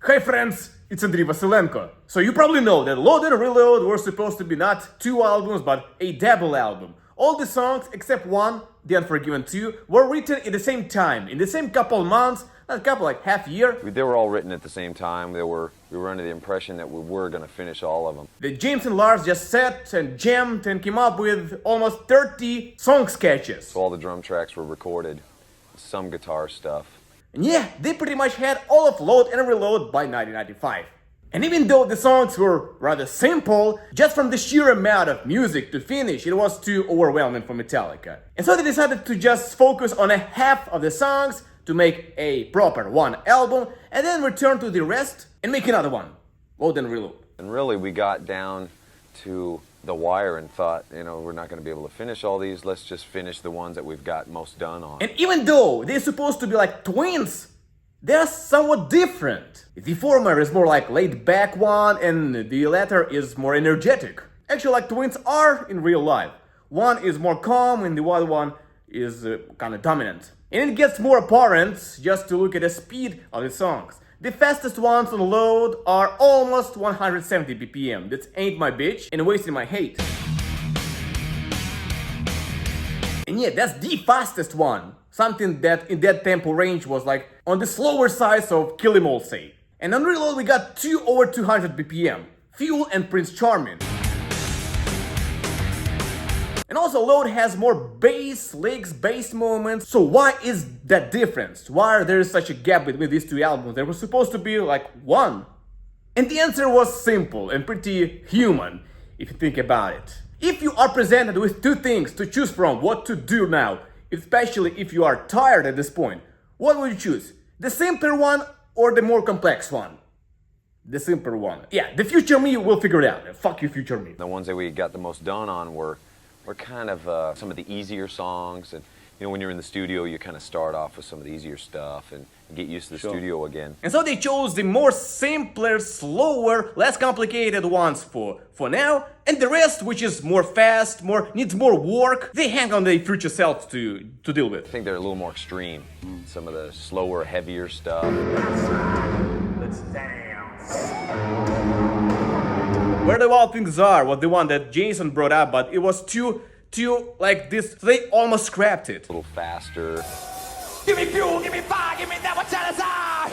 Hi friends, it's Andriy Vasilenko. So you probably know that Load and Reload were supposed to be not two albums but a double album. All the songs except one, The Unforgiven 2, were written at the same time, in the same couple months, not couple, like half year. They were all written at the same time. We were under the impression that we were going to finish all of them. That James and Lars just sat and jammed and came up with almost 30 song sketches. So all the drum tracks were recorded, some guitar stuff. And yeah, they pretty much had all of Load and Reload by 1995. And even though the songs were rather simple, just from the sheer amount of music to finish, it was too overwhelming for Metallica. And so they decided to just focus on a half of the songs to make a proper one album, and then return to the rest and make another one, Load and Reload. And really, we got down to the wire and thought, we're not going to be able to finish all these. Let's just finish the ones that we've got most done on. And even though they're supposed to be like twins, they're somewhat different. The former is more like laid-back one, and the latter is more energetic. Actually, like twins are in real life. One is more calm, and the other one is kind of dominant. And it gets more apparent just to look at the speed of the songs. The fastest ones on Load are almost 170 BPM. That's Ain't My Bitch and Wasting My Hate. And yeah, that's the fastest one. Something that in that tempo range was like on the slower side of Kill 'Em All, say. And on Reload we got two over 200 BPM. Fuel and Prince Charming. And also Load has more bass, licks, bass moments. So why is that difference? Why there is such a gap between these two albums? There was supposed to be like one. And the answer was simple and pretty human, if you think about it. If you are presented with two things to choose from what to do now, especially if you are tired at this point, what would you choose? The simpler one or the more complex one? The simpler one. Yeah, the future me will figure it out. Fuck you, future me. The ones that we got the most done on were kind of some of the easier songs. And when you're in the studio, you kind of start off with some of the easier stuff and get used to the studio again. And so they chose the more simpler, slower, less complicated ones for now, and the rest, which is more fast, needs more work, they hang on their future selves to deal with. I think they're a little more extreme. Some of the slower, heavier stuff. Let's dance. Where the wild things are was the one that Jason brought up, but it was too like this, so they almost scrapped it. A little faster. Give me fuel, give me fire, give me that what satisfies.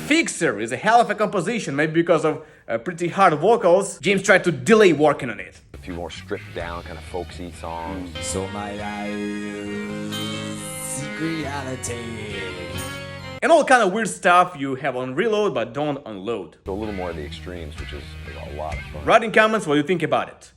Fixer is a hell of a composition, maybe because of pretty hard vocals. James tried to delay working on it. A few more stripped down, kind of folksy songs. So might I seek reality. And all kind of weird stuff you have on Reload but don't on Load. So a little more of the extremes, which is a lot of fun. Write in comments what you think about it.